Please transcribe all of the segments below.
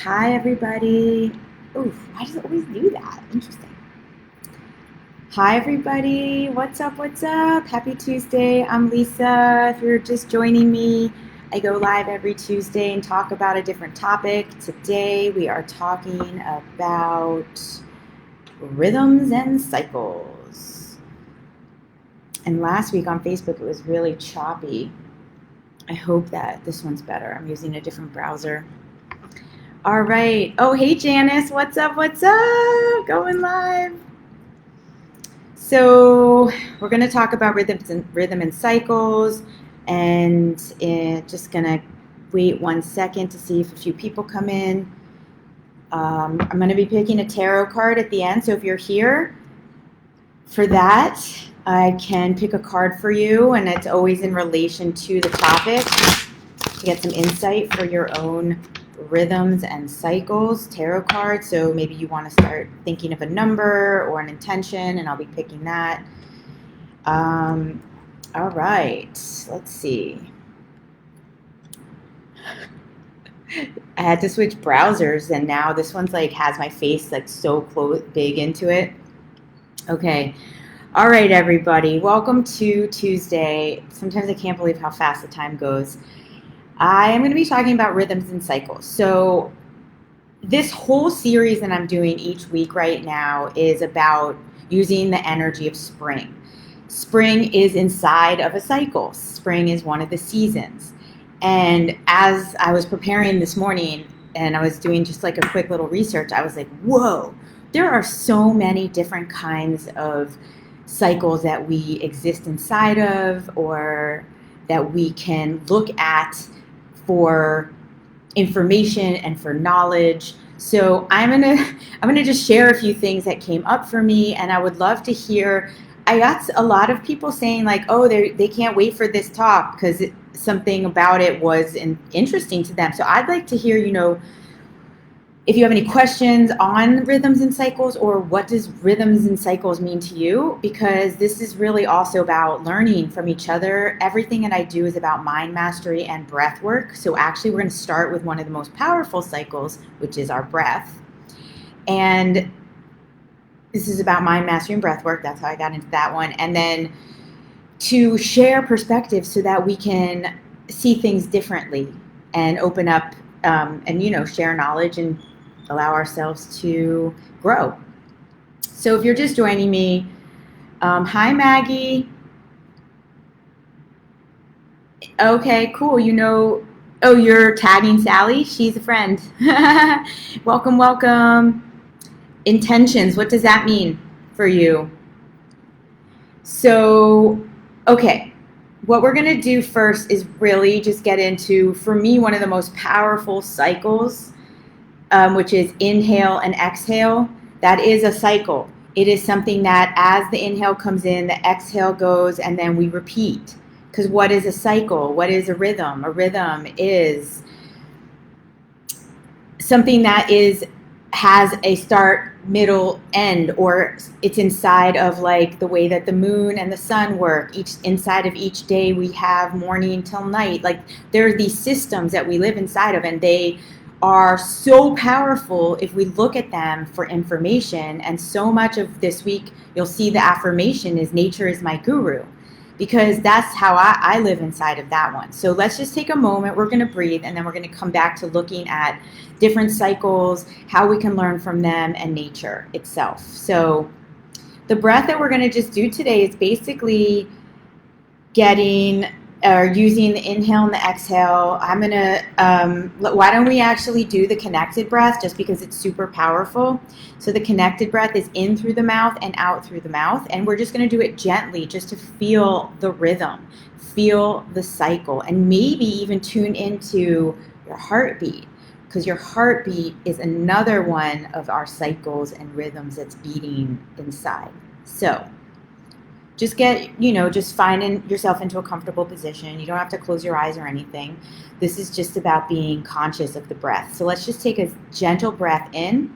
Hi, everybody. Oof, why does it always do that? Interesting. Hi, everybody. What's up? What's up? Happy Tuesday. I'm Lisa. If you're just joining me, I go live every Tuesday and talk about a different topic. Today, we are talking about rhythms and cycles. And last week on Facebook, it was really choppy. I hope that this one's better. I'm using a different browser. All right. Oh, hey, Janice. What's up? What's up? Going live. So we're going to talk about rhythm and cycles, and just going to wait 1 second to see if a few people come in. I'm going to be picking a tarot card at the end, so if you're here for that, I can pick a card for you, and it's always in relation to the topic to get some insight for your own rhythms and cycles, tarot cards. So maybe you want to start thinking of a number or an intention, and I'll be picking that. All right, let's see. I had to switch browsers, and now this one's like has my face like so close, big into it. Okay. All right, everybody. Welcome to Tuesday. Sometimes I can't believe how fast the time goes. I am going to be talking about rhythms and cycles. So this whole series that I'm doing each week right now is about using the energy of spring. Spring is inside of a cycle. Spring is one of the seasons. And as I was preparing this morning and I was doing just like a quick little research, I was like, whoa, there are so many different kinds of cycles that we exist inside of or that we can look at for information and for knowledge. So I'm gonna just share a few things that came up for me, and I would love to hear. I got a lot of people saying like, oh, they can't wait for this talk because something about it was interesting to them. So I'd like to hear, if you have any questions on rhythms and cycles, or what does rhythms and cycles mean to you, because this is really also about learning from each other. Everything that I do is about mind mastery and breath work. So actually we're going to start with one of the most powerful cycles, which is our breath. And this is about mind mastery and breath work. That's how I got into that one. And then to share perspectives so that we can see things differently and open up and share knowledge and allow ourselves to grow. So if you're just joining me, hi Maggie. Okay, cool. Oh, you're tagging Sally? She's a friend. Welcome, welcome. Intentions, what does that mean for you? So, okay, what we're going to do first is really just get into, for me, one of the most powerful cycles, which is inhale and exhale. That is a cycle. It is something that as the inhale comes in, the exhale goes, and then we repeat. Because what is a cycle? What is a rhythm? A rhythm is something that has a start, middle, end, or it's inside of like the way that the moon and the sun work. Inside of each day we have morning till night. Like there are these systems that we live inside of, and they are so powerful if we look at them for information. And so much of this week you'll see the affirmation is nature is my guru, because that's how I live inside of that one. So let's just take a moment. We're going to breathe, and then we're going to come back to looking at different cycles, how we can learn from them, and nature itself. So the breath that we're going to just do today is basically using the inhale and the exhale. I'm going to, why don't we actually do the connected breath, just because it's super powerful. So the connected breath is in through the mouth and out through the mouth. And we're just going to do it gently just to feel the rhythm, feel the cycle, and maybe even tune into your heartbeat, because your heartbeat is another one of our cycles and rhythms that's beating inside. So just just finding yourself into a comfortable position. You don't have to close your eyes or anything. This is just about being conscious of the breath. So let's just take a gentle breath in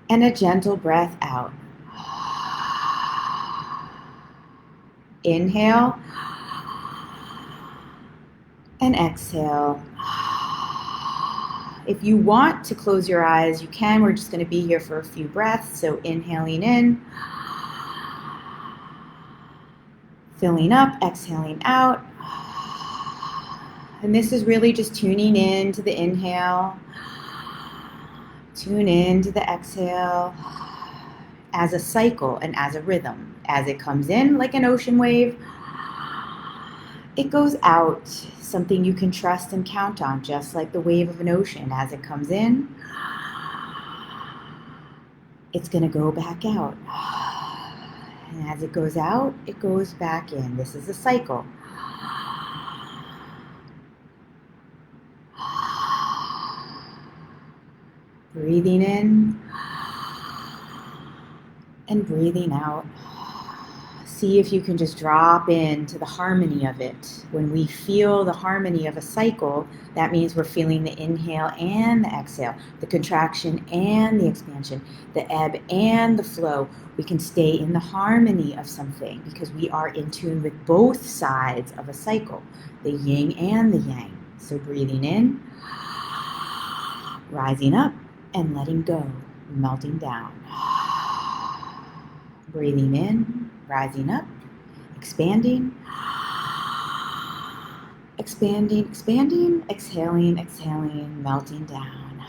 and a gentle breath out. Inhale and exhale. If you want to close your eyes, you can. We're just going to be here for a few breaths. So inhaling in, filling up, exhaling out. And this is really just tuning in to the inhale, tune in to the exhale as a cycle and as a rhythm. As it comes in like an ocean wave, it goes out, something you can trust and count on, just like the wave of an ocean. As it comes in, it's going to go back out. And as it goes out, it goes back in. This is a cycle. Breathing in and breathing out. See if you can just drop into the harmony of it. When we feel the harmony of a cycle, that means we're feeling the inhale and the exhale, the contraction and the expansion, the ebb and the flow. We can stay in the harmony of something because we are in tune with both sides of a cycle, the yin and the yang. So breathing in, rising up, and letting go, melting down. Breathing in, rising up, expanding, expanding, expanding, exhaling, exhaling, melting down.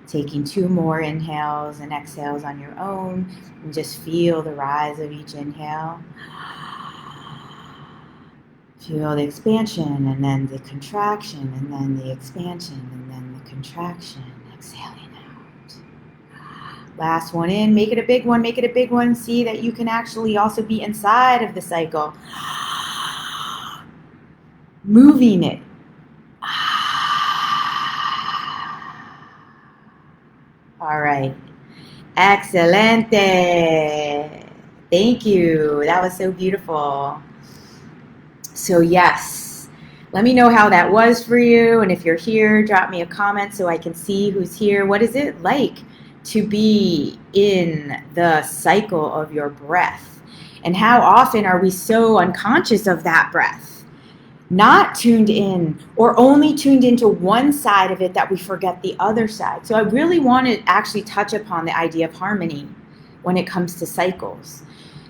Taking 2 more inhales and exhales on your own, and just feel the rise of each inhale. Feel the expansion, and then the contraction, and then the expansion, and then the contraction. Exhaling out. Last one in. Make it a big one. Make it a big one. See that you can actually also be inside of the cycle. Moving it. All right. Excelente. Thank you. That was so beautiful. So yes, let me know how that was for you. And if you're here, drop me a comment so I can see who's here. What is it like to be in the cycle of your breath? And how often are we so unconscious of that breath? Not tuned in, or only tuned into one side of it that we forget the other side. So I really want to actually touch upon the idea of harmony when it comes to cycles.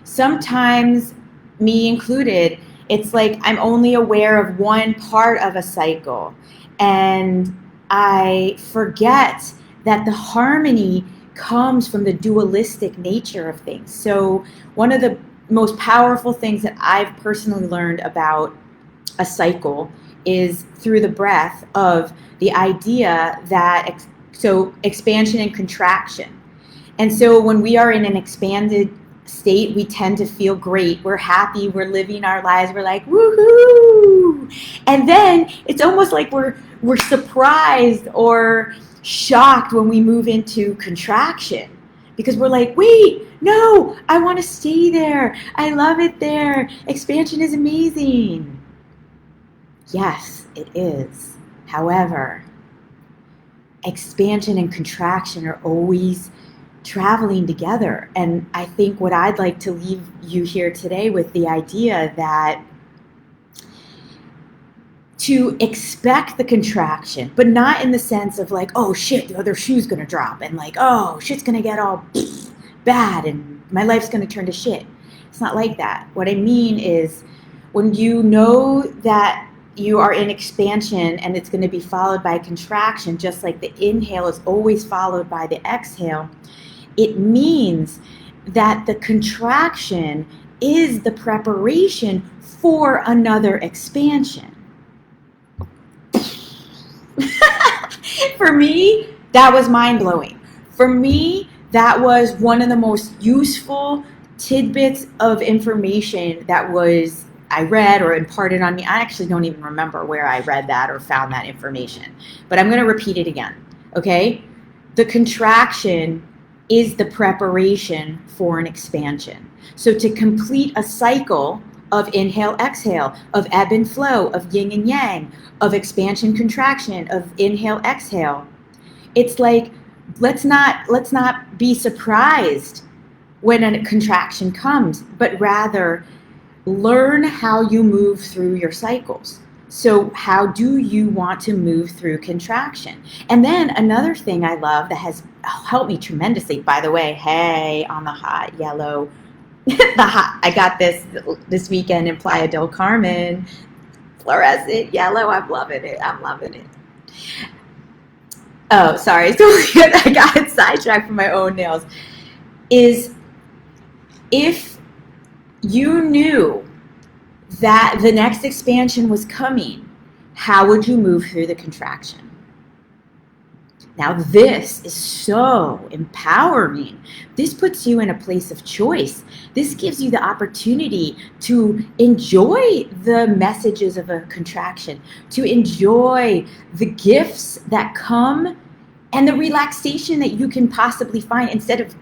Sometimes, me included, it's like I'm only aware of one part of a cycle, and I forget that the harmony comes from the dualistic nature of things. So one of the most powerful things that I've personally learned about a cycle is through the breath of the idea that, so expansion and contraction. And so when we are in an expanded state, we tend to feel great. We're happy. We're living our lives. We're like, woohoo! And then it's almost like we're surprised or shocked when we move into contraction, because we're like, wait, no, I want to stay there. I love it there. Expansion is amazing. Yes, it is. However, expansion and contraction are always traveling together. And I think what I'd like to leave you here today with the idea that to expect the contraction, but not in the sense of like, oh shit, the other shoe's gonna drop, and like, oh, shit's gonna get all bad and my life's gonna turn to shit. It's not like that. What I mean is when you know that you are in expansion and it's going to be followed by contraction, just like the inhale is always followed by the exhale, it means that the contraction is the preparation for another expansion. For me, that was mind-blowing. For me, that was one of the most useful tidbits of information that I read or imparted on me. I actually don't even remember where I read that or found that information, but I'm going to repeat it again. Okay? The contraction is the preparation for an expansion. So to complete a cycle of inhale, exhale, of ebb and flow, of yin and yang, of expansion, contraction, of inhale, exhale, it's like, let's not be surprised when a contraction comes, but rather learn how you move through your cycles. So how do you want to move through contraction? And then another thing I love that has helped me tremendously, by the way, hey, on the hot yellow, I got this weekend in Playa del Carmen, fluorescent yellow. I'm loving it. I'm loving it. Oh, sorry. So I got sidetracked from my own nails. Is if you knew that the next expansion was coming, how would you move through the contraction? Now, this is so empowering. This puts you in a place of choice. This gives you the opportunity to enjoy the messages of a contraction, to enjoy the gifts that come and the relaxation that you can possibly find instead of,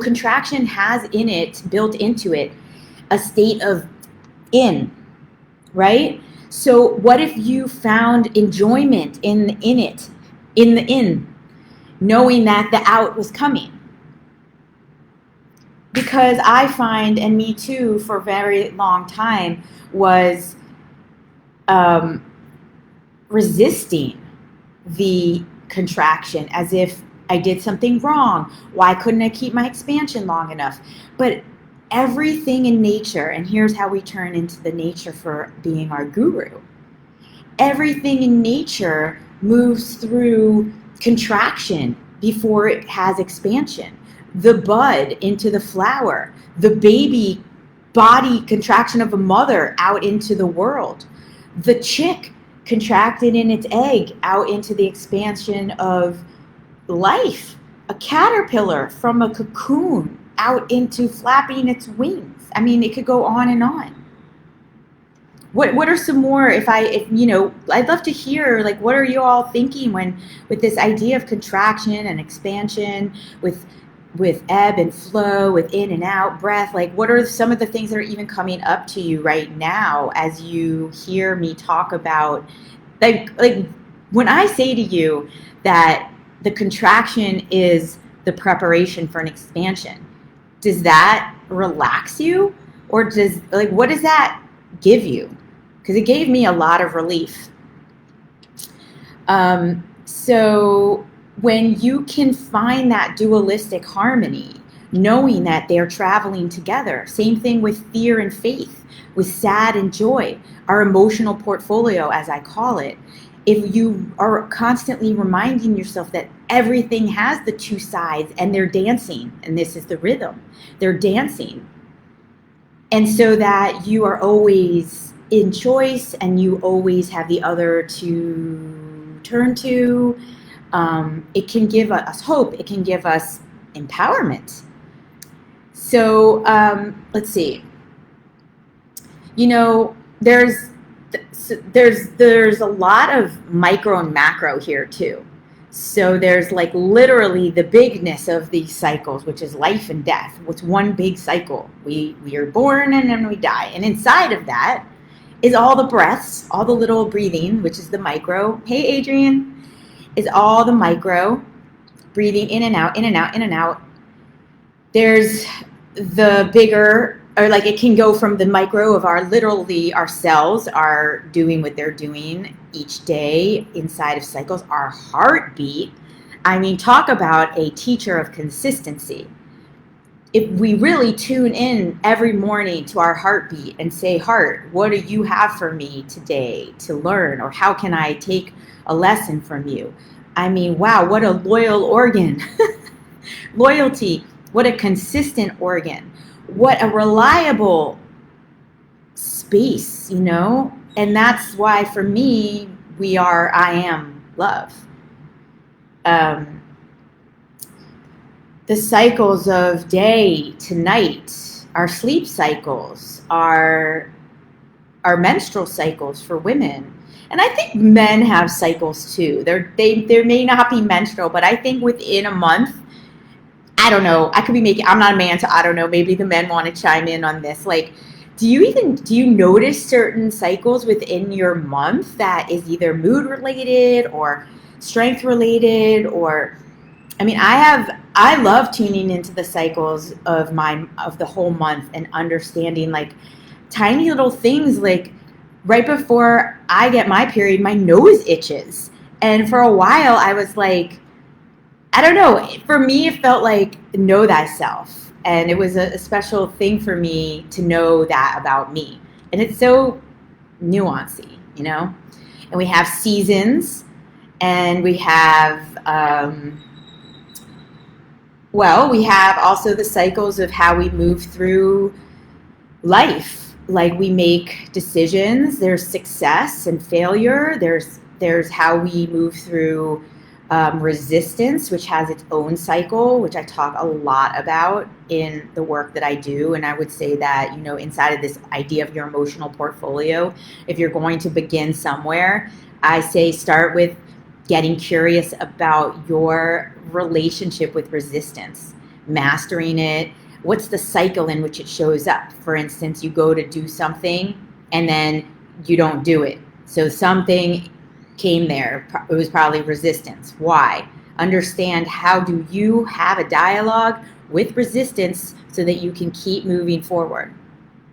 contraction has in it, built into it, a state of in, right? So what if you found enjoyment in it, in the in, knowing that the out was coming? Because I find, and me too, for a very long time, was resisting the contraction as if I did something wrong. Why couldn't I keep my expansion long enough? But everything in nature, and here's how we turn into the nature for being our guru. Everything in nature moves through contraction before it has expansion. The bud into the flower, the baby body contraction of a mother out into the world, the chick contracted in its egg out into the expansion of life, a caterpillar from a cocoon out into flapping its wings. I mean, it could go on and on. What are some more, if I'd love to hear, like, what are you all thinking with this idea of contraction and expansion, with ebb and flow, with in and out breath? Like, what are some of the things that are even coming up to you right now as you hear me talk about, like when I say to you that the contraction is the preparation for an expansion, does that relax you? Or what does that give you? Because it gave me a lot of relief. So when you can find that dualistic harmony, knowing that they're traveling together, same thing with fear and faith, with sad and joy, our emotional portfolio, as I call it, if you are constantly reminding yourself that everything has the two sides and they're dancing, and this is the rhythm, they're dancing. And so that you are always in choice and you always have the other to turn to. It can give us hope. It can give us empowerment. So let's see. There's a lot of micro and macro here too. So there's like literally the bigness of these cycles, which is life and death. What's one big cycle? We are born and then we die. And inside of that is all the breaths, all the little breathing, which is the micro. Hey, Adrian, is all the micro breathing in and out, in and out, in and out. There's the bigger, or like it can go from the micro of our cells are doing what they're doing each day inside of cycles. Our heartbeat, I mean, talk about a teacher of consistency. If we really tune in every morning to our heartbeat and say, heart, what do you have for me today to learn? Or how can I take a lesson from you? I mean, wow, what a loyal organ. Loyalty, what a consistent organ. What a reliable space, And that's why for me, I am love. The cycles of day to night, our sleep cycles, our menstrual cycles for women. And I think men have cycles too. They may not be menstrual, but I think within a month, I don't know, I'm not a man, so I don't know, maybe the men want to chime in on this. Like, do you notice certain cycles within your month that is either mood related or strength related? Or, I mean, I love tuning into the cycles of the whole month and understanding like tiny little things, like right before I get my period, my nose itches. And for a while, I was like, I don't know. For me, it felt like know thyself. And it was a special thing for me to know that about me. And it's so nuancy, you know? And we have seasons, and we have, we have also the cycles of how we move through life. Like we make decisions, there's success and failure, there's how we move through resistance, which has its own cycle, which I talk a lot about in the work that I do. And I would say that, you know, inside of this idea of your emotional portfolio, if you're going to begin somewhere, I say start with getting curious about your relationship with resistance, mastering it. What's the cycle in which it shows up? For instance, you go to do something and then you don't do it. So something came there. It was probably resistance. Why? Understand how do you have a dialogue with resistance so that you can keep moving forward.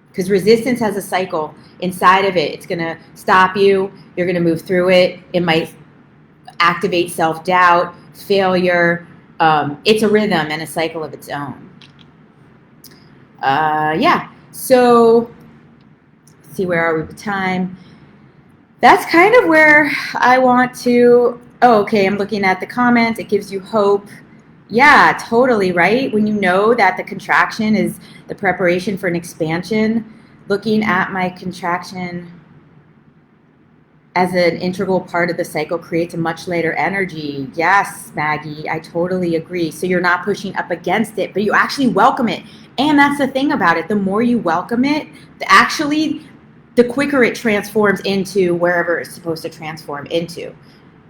Because resistance has a cycle inside of it. It's going to stop you. You're going to move through it. It might activate self-doubt, failure. It's a rhythm and a cycle of its own. So let's see, where are we with time? That's kind of where I want to, I'm looking at the comments. It gives you hope. Yeah, totally, right? When you know that the contraction is the preparation for an expansion, looking at my contraction as an integral part of the cycle creates a much later energy. Yes, Maggie, I totally agree. So you're not pushing up against it, but you actually welcome it. And that's the thing about it. The more you welcome it, the quicker it transforms into wherever it's supposed to transform into.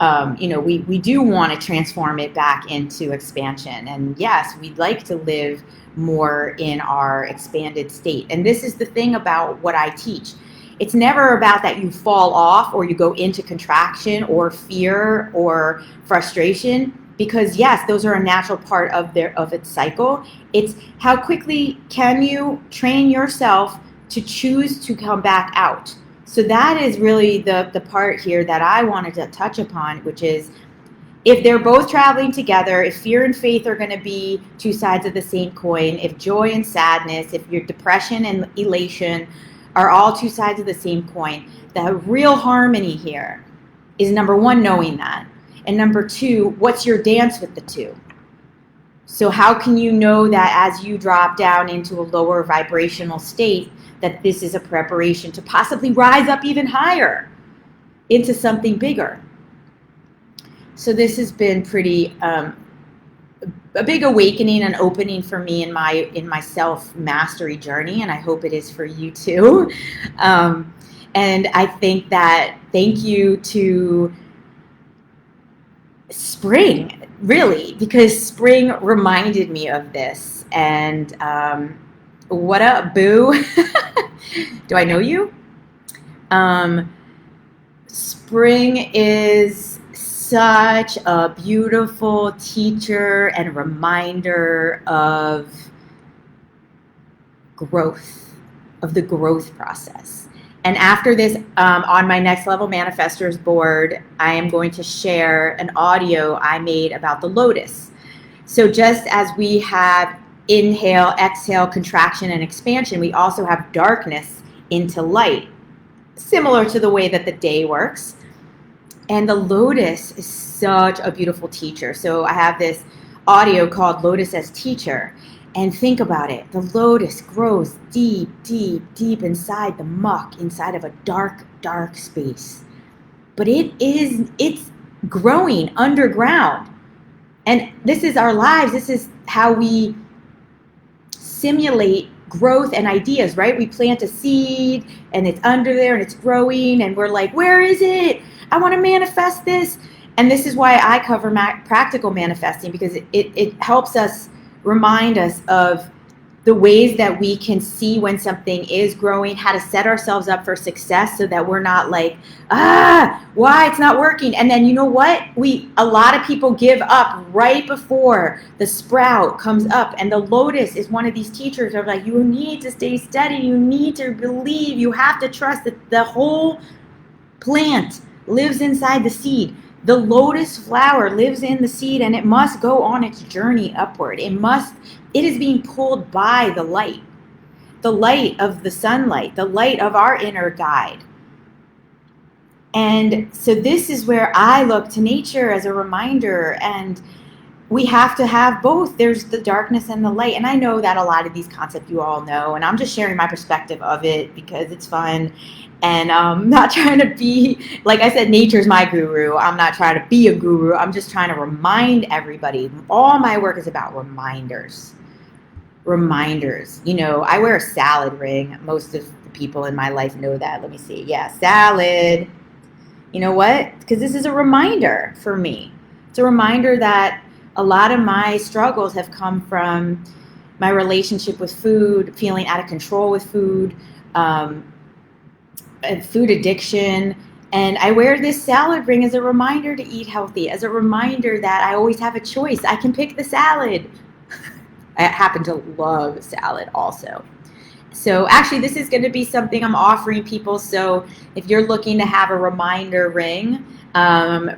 We do want to transform it back into expansion. And yes, we'd like to live more in our expanded state. And this is the thing about what I teach. It's never about that you fall off or you go into contraction or fear or frustration, because yes, those are a natural part of its cycle. It's how quickly can you train yourself to choose to come back out. So that is really the part here that I wanted to touch upon, which is if they're both traveling together, if fear and faith are going to be two sides of the same coin, if joy and sadness, if your depression and elation are all two sides of the same coin, the real harmony here is number one, knowing that. And number two, what's your dance with the two? So how can you know that as you drop down into a lower vibrational state, that this is a preparation to possibly rise up even higher into something bigger? So this has been pretty a big awakening and opening for me in my self-mastery journey, and I hope it is for you too. And I think that thank you to spring, really, because spring reminded me of this. And what up, boo? Do I know you? Spring is such a beautiful teacher and reminder of growth, of the growth process. And after this, on my Next Level Manifestors board, I am going to share an audio I made about the Lotus. So just as we have inhale, exhale, contraction, and expansion, we also have darkness into light, similar to the way that the day works. And the Lotus is such a beautiful teacher. So I have this audio called Lotus as Teacher. And think about it. The lotus grows deep, deep, deep inside the muck, inside of a dark, dark space. But it's growing underground. And this is our lives. This is how we simulate growth and ideas, right? We plant a seed and it's under there and it's growing and we're like, where is it? I want to manifest this. And this is why I cover practical manifesting, because it helps us remind us of the ways that we can see when something is growing, how to set ourselves up for success so that we're not like, why it's not working. And then you know what? A lot of people give up right before the sprout comes up. And the Lotus is one of these teachers of like, you need to stay steady. You need to believe. You have to trust that the whole plant lives inside the seed. The lotus flower lives in the seed, and it must go on its journey upward. It is being pulled by the light of the sunlight, the light of our inner guide. And so this is where I look to nature as a reminder, and we have to have both. There's the darkness and the light. And I know that a lot of these concepts you all know, and I'm just sharing my perspective of it because it's fun. And I'm not trying to be, like I said, nature's my guru. I'm not trying to be a guru. I'm just trying to remind everybody. All my work is about reminders. Reminders. You know, I wear a salad ring. Most of the people in my life know that. Let me see. Yeah, salad. You know what? Because this is a reminder for me. It's a reminder that a lot of my struggles have come from my relationship with food, feeling out of control with food, food addiction. And I wear this salad ring as a reminder to eat healthy, as a reminder that I always have a choice. I can pick the salad. I happen to love salad also. So actually, this is going to be something I'm offering people. So if you're looking to have a reminder ring,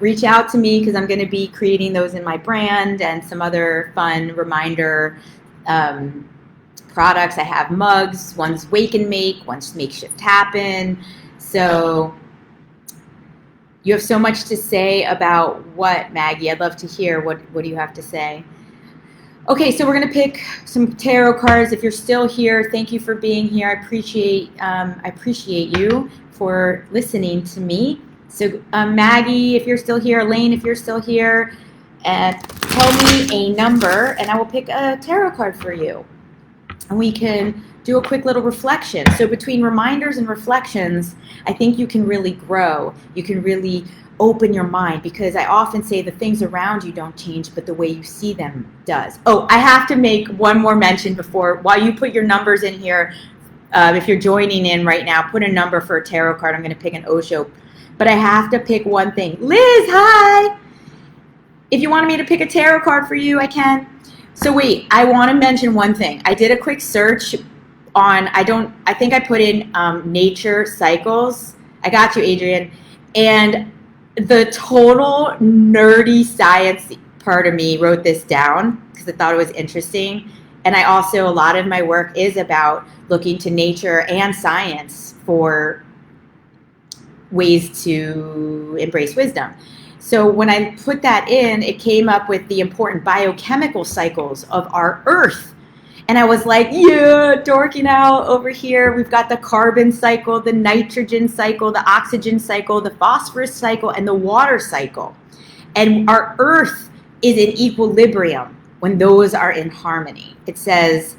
reach out to me because I'm going to be creating those in my brand and some other fun reminder products. I have mugs. One's Wake and Make, one's Makeshift Happen. So you have so much to say about what, Maggie? I'd love to hear. What do you have to say? Okay, so we're going to pick some tarot cards. If you're still here, thank you for being here. I appreciate you for listening to me. So Maggie, if you're still here, Elaine, if you're still here, tell me a number and I will pick a tarot card for you. And we can do a quick little reflection. So between reminders and reflections, I think you can really grow. You can really open your mind, because I often say the things around you don't change, but the way you see them does. Oh, I have to make one more mention while you put your numbers in here. If you're joining in right now, put a number for a tarot card. I'm going to pick an Osho, but I have to pick one thing. Liz, hi! If you wanted me to pick a tarot card for you, I can. So wait, I want to mention one thing. I did a quick search on, I think I put in nature cycles. I got you, Adrian. And the total nerdy science part of me wrote this down because I thought it was interesting. And I also, a lot of my work is about looking to nature and science for ways to embrace wisdom. So when I put that in, it came up with the important biochemical cycles of our Earth. And I was like, yeah, dorking out over here. We've got the carbon cycle, the nitrogen cycle, the oxygen cycle, the phosphorus cycle, and the water cycle. And our Earth is in equilibrium when those are in harmony. It says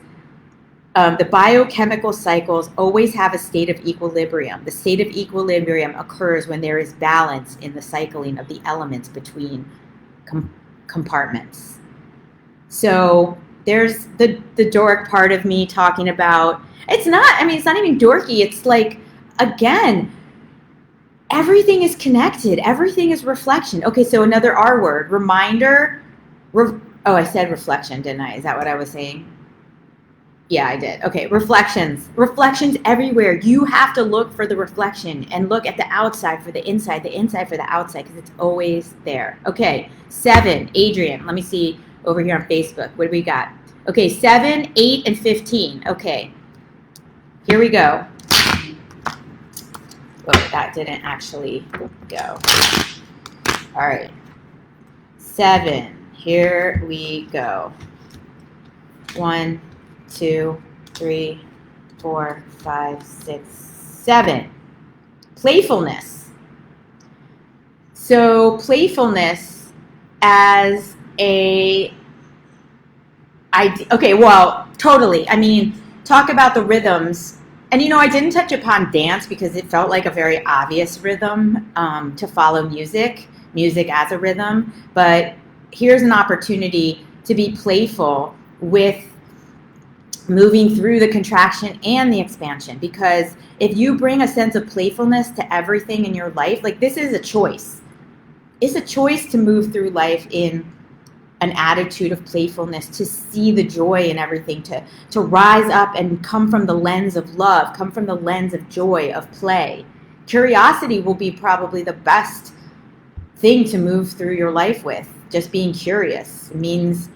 the biochemical cycles always have a state of equilibrium. The state of equilibrium occurs when there is balance in the cycling of the elements between compartments. So there's the dork part of me talking about, it's not even dorky. It's like, again, everything is connected. Everything is reflection. Okay, so another R word, reminder. I said reflection, didn't I? Is that what I was saying? Yeah, I did. Okay, reflections. Reflections everywhere. You have to look for the reflection and look at the outside for the inside for the outside, because it's always there. Okay, 7, Adrian. Let me see over here on Facebook. What do we got? Okay, 7, 8, and 15. Okay, here we go. Oh, that didn't actually go. All right, 7. Here we go. 1, 2, 3, 4, 5, 6, 7. Playfulness. So playfulness as totally. I mean, talk about the rhythms. And, I didn't touch upon dance because it felt like a very obvious rhythm to follow music as a rhythm. But here's an opportunity to be playful with moving through the contraction and the expansion. Because if you bring a sense of playfulness to everything in your life, like this is a choice. It's a choice to move through life in an attitude of playfulness, to see the joy in everything, to rise up and come from the lens of love, come from the lens of joy, of play. Curiosity will be probably the best thing to move through your life with. Just being curious. It means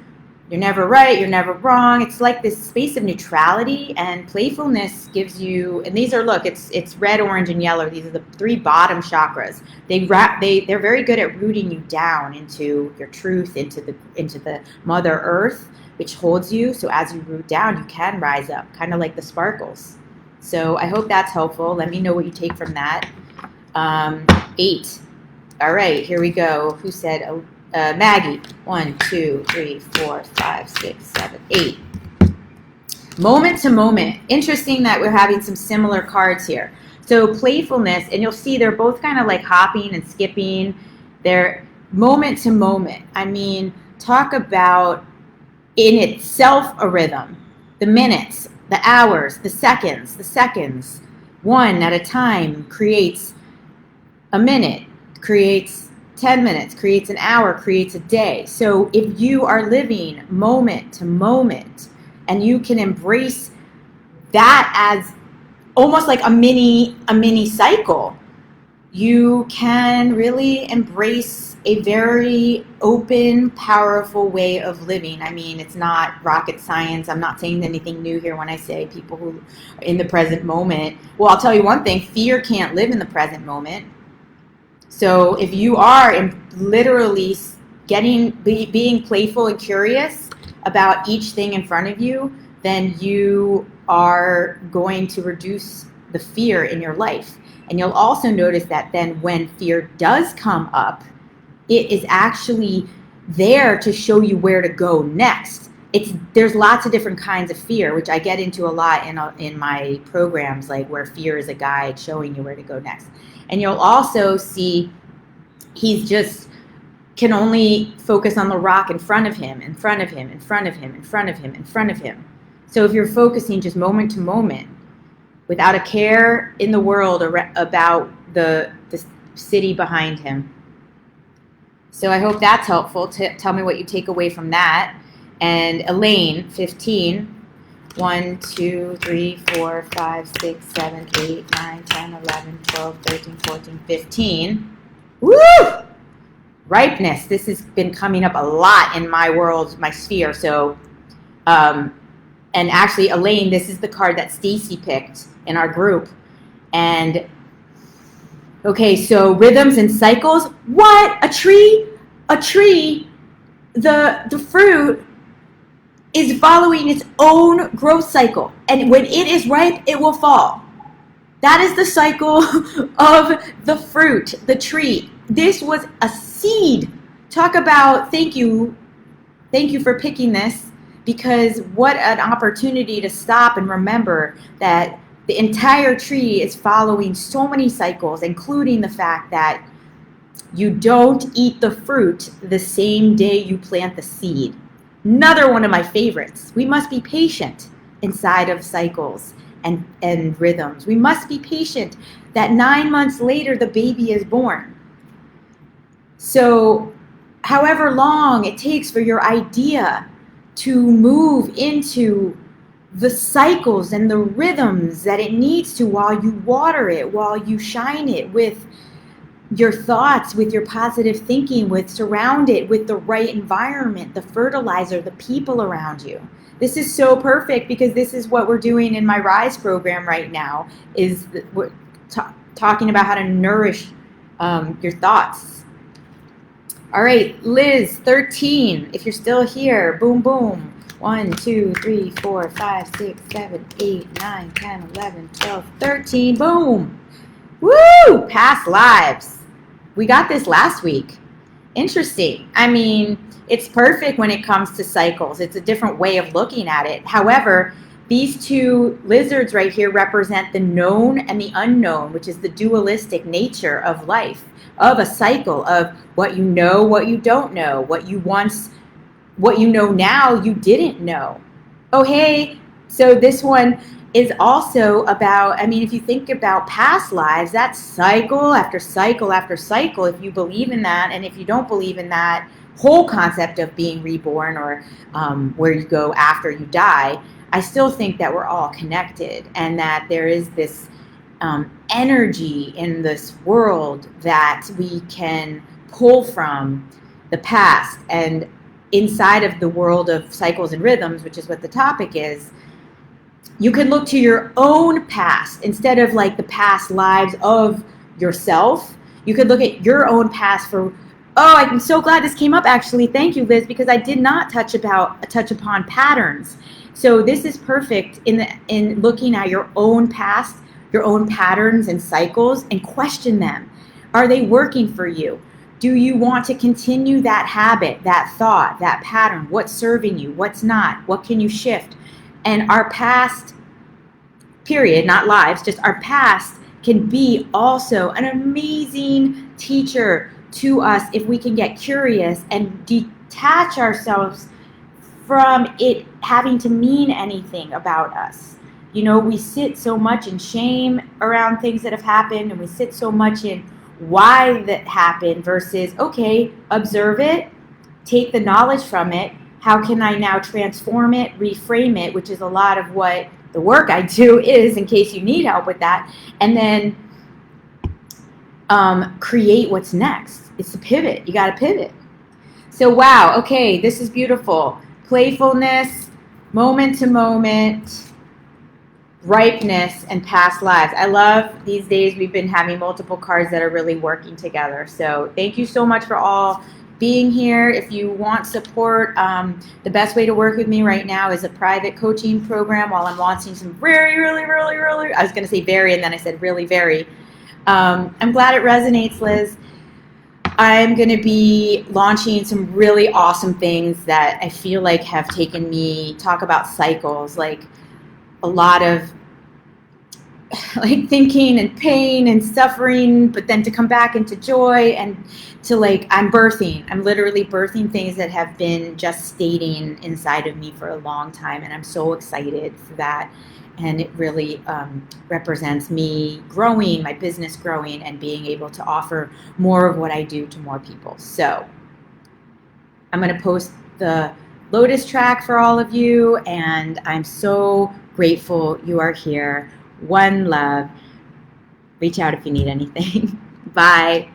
you're never right, you're never wrong. It's like this space of neutrality, and playfulness gives you, and these are, look, it's red, orange, and yellow. These are the 3 bottom chakras. They're very good at rooting you down into your truth, into the Mother Earth, which holds you. So as you root down, you can rise up, kind of like the sparkles. So I hope that's helpful. Let me know what you take from that. 8. All right, here we go. Who said? Maggie. 1, 2, 3, 4, 5, 6, 7, 8. Moment to moment. Interesting that we're having some similar cards here. So playfulness, and you'll see they're both kind of like hopping and skipping. They're moment to moment. I mean, talk about in itself a rhythm. The minutes, the hours, the seconds. One at a time creates a minute, creates 10 minutes, creates an hour, creates a day. So if you are living moment to moment, and you can embrace that as almost like a mini cycle, you can really embrace a very open, powerful way of living. I mean, it's not rocket science. I'm not saying anything new here when I say people who are in the present moment. Well, I'll tell you one thing, fear can't live in the present moment. So if you are literally being playful and curious about each thing in front of you, then you are going to reduce the fear in your life. And you'll also notice that then when fear does come up, it is actually there to show you where to go next. There's lots of different kinds of fear, which I get into a lot in my programs, like where fear is a guide showing you where to go next. And you'll also see he's just can only focus on the rock in front of him, in front of him, in front of him, in front of him, in front of him. So if you're focusing just moment to moment, without a care in the world about the city behind him. So I hope that's helpful. Tell me what you take away from that. And Elaine, 15. 1, 2, 3, 4, 5, 6, 7, 8, 9, 10, 11, 12, 13, 14, 15. Woo! Ripeness. This has been coming up a lot in my world, my sphere. So, and actually, Elaine, this is the card that Stacy picked in our group. And, okay, so rhythms and cycles. What? A tree? A tree, the fruit is following its own growth cycle. And when it is ripe, it will fall. That is the cycle of the fruit, the tree. This was a seed. Talk about, thank you for picking this, because what an opportunity to stop and remember that the entire tree is following so many cycles, including the fact that you don't eat the fruit the same day you plant the seed. Another one of my favorites. We must be patient inside of cycles and rhythms. We must be patient that 9 months later the baby is born. So however long it takes for your idea to move into the cycles and the rhythms that it needs to while you water it, while you shine it with your thoughts, with your positive thinking, surround it with the right environment, the fertilizer, the people around you. This is so perfect because this is what we're doing in my Rise program right now, is we're talking about how to nourish your thoughts. All right, Liz, 13, if you're still here, boom, boom. 1, 2, 3, 4, 5, 6, 7, 8, 9, 10, 11, 12, 13, boom. Woo! Past lives. We got this last week. Interesting. I mean, it's perfect when it comes to cycles. It's a different way of looking at it. However, these two lizards right here represent the known and the unknown, which is the dualistic nature of life, of a cycle of what you know, what you don't know, what you know now you didn't know. Oh, hey, So this one is also about, I mean, if you think about past lives, that's cycle after cycle after cycle. If you believe in that, and if you don't believe in that whole concept of being reborn, or where you go after you die, I still think that we're all connected, and that there is this energy in this world that we can pull from the past. And inside of the world of cycles and rhythms, which is what the topic is, you can look to your own past instead of like the past lives of yourself. You could look at your own past for, oh, I'm so glad this came up actually. Thank you, Liz, because I did not touch upon patterns. So this is perfect in looking at your own past, your own patterns and cycles, and question them. Are they working for you? Do you want to continue that habit, that thought, that pattern? What's serving you? What's not? What can you shift? And our past, period, not lives, just our past can be also an amazing teacher to us if we can get curious and detach ourselves from it having to mean anything about us. You know, we sit so much in shame around things that have happened, and we sit so much in why that happened versus, okay, observe it, take the knowledge from it. How can I now transform it, reframe it, which is a lot of what the work I do is, in case you need help with that, and then create what's next. It's the pivot. You got to pivot. So, wow, okay, this is beautiful. Playfulness, moment to moment, ripeness, and past lives. I love these days we've been having multiple cards that are really working together. So thank you so much for all being here. If you want support, the best way to work with me right now is a private coaching program while I'm launching some really, I was going to say very, and then I said really very. I'm glad it resonates, Liz. I'm going to be launching some really awesome things that I feel like have taken me, talk about cycles, like a lot of like thinking and pain and suffering, but then to come back into joy, and to like, I'm literally birthing things that have been gestating inside of me for a long time. And I'm so excited for that. And it really represents me growing, my business growing, and being able to offer more of what I do to more people. So I'm going to post the Lotus track for all of you, and I'm so grateful you are here. One love. Reach out if you need anything. Bye.